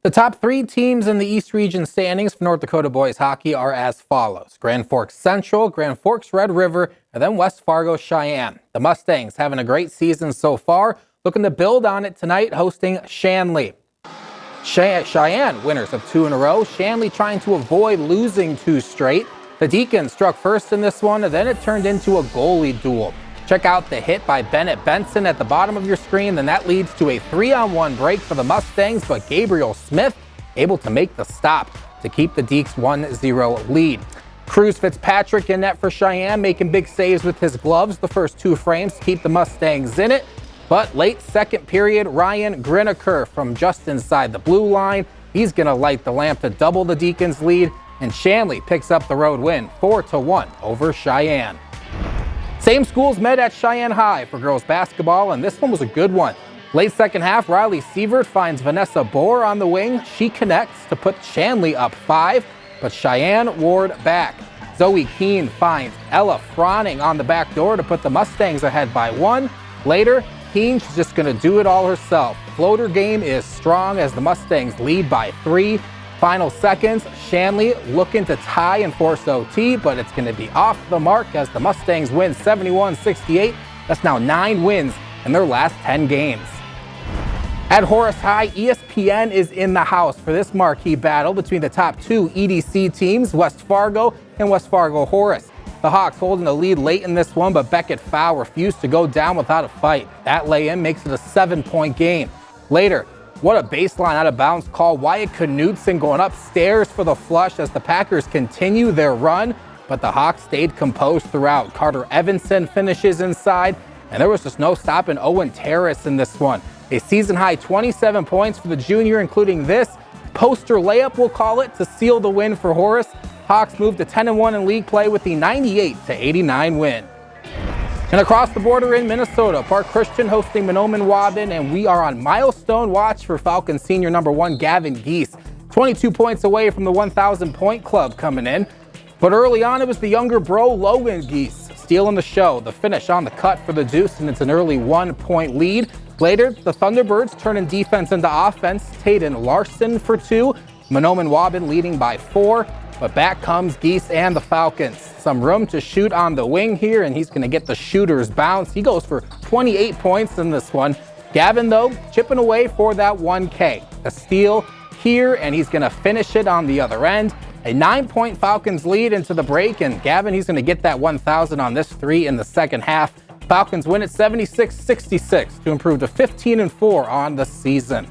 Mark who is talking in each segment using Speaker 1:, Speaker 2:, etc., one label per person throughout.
Speaker 1: The top three teams in the East Region standings for North Dakota boys hockey are as follows: Grand Forks Central, Grand Forks Red River, and then West Fargo Cheyenne. The Mustangs having a great season so far, looking to build on it tonight, hosting Shanley. Cheyenne winners of 2 in a row. Shanley trying to avoid losing 2 straight. The Deacons struck first in this one, and then it turned into a goalie duel. Check out the hit by Bennett Benson at the bottom of your screen. Then that leads to a 3-on-1 break for the Mustangs, but Gabriel Smith able to make the stop to keep the Deeks 1-0 lead. Cruz Fitzpatrick in net for Cheyenne, making big saves with his gloves the first 2 frames to keep the Mustangs in it. But late second period, Ryan Griniker from just inside the blue line. He's going to light the lamp to double the Deacons' lead, and Shanley picks up the road win 4-1 over Cheyenne. Same schools met at Cheyenne High for girls basketball, and this one was a good one. Late second half, Riley Sievert finds Vanessa Bohr on the wing. She connects to put Shanley up 5, but Cheyenne ward back. Zoe Keene finds Ella Froning on the back door to put the Mustangs ahead by 1. Later, Keene's just going to do it all herself. Floater game is strong as the Mustangs lead by 3. Final seconds, Shanley looking to tie and force OT, but it's going to be off the mark as the Mustangs win 71-68. That's now 9 wins in their last 10 games. At Horace High, ESPN is in the house for this marquee battle between the top 2 EDC teams, West Fargo and West Fargo Horace. The Hawks holding the lead late in this one, but Beckett Fowl refused to go down without a fight. That lay-in makes it a 7-point game. Later, what a baseline out of bounds call. Wyatt Knudsen going upstairs for the flush as the Packers continue their run, but the Hawks stayed composed throughout. Carter Evanson finishes inside, and there was just no stopping Owen Terrace in this one. A season-high 27 points for the junior, including this poster layup, we'll call it, to seal the win for Horace. Hawks moved to 10-1 in league play with the 98-89 win. And across the border in Minnesota, Park Christian hosting Mahnomen-Waubun, and we are on milestone watch for Falcons senior number 1 Gavin Geese. 22 points away from the 1,000-point club coming in. But early on, it was the younger bro, Logan Geese, stealing the show. The finish on the cut for the Deuce, and it's an early 1-point lead. Later, the Thunderbirds turning defense into offense. Tayden Larson for 2. Mahnomen-Waubun leading by 4. But back comes Geese and the Falcons. Some room to shoot on the wing here, and he's going to get the shooter's bounce. He goes for 28 points in this one. Gavin, though, chipping away for that 1K. A steal here, and he's going to finish it on the other end. A 9-point Falcons lead into the break, and Gavin, he's going to get that 1,000 on this 3 in the second half. Falcons win at 76-66 to improve to 15-4 on the season.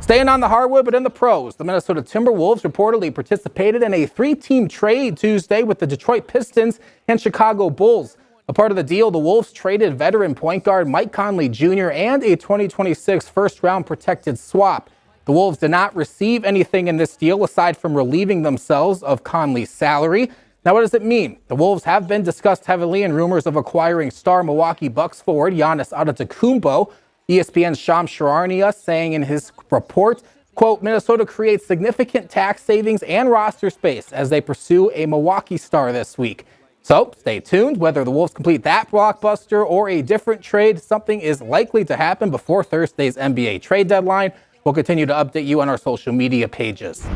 Speaker 1: Staying on the hardwood, but in the pros, the Minnesota Timberwolves reportedly participated in a 3-team trade Tuesday with the Detroit Pistons and Chicago Bulls. A part of the deal, the Wolves traded veteran point guard Mike Conley Jr. and a 2026 first-round protected swap. The Wolves did not receive anything in this deal aside from relieving themselves of Conley's salary. Now, what does it mean? The Wolves have been discussed heavily in rumors of acquiring star Milwaukee Bucks forward Giannis Antetokounmpo. ESPN's Shams Charania saying in his report, quote, Minnesota creates significant tax savings and roster space as they pursue a Milwaukee star this week. So stay tuned. Whether the Wolves complete that blockbuster or a different trade, something is likely to happen before Thursday's NBA trade deadline. We'll continue to update you on our social media pages.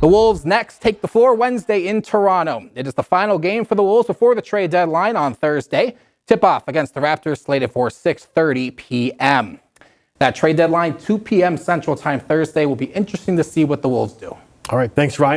Speaker 1: The Wolves next take the floor Wednesday in Toronto. It is the final game for the Wolves before the trade deadline on Thursday. Tip-off against the Raptors slated for 6:30 p.m. That trade deadline, 2 p.m. Central Time Thursday. Will be interesting to see what the Wolves do.
Speaker 2: All right, thanks, Ryan.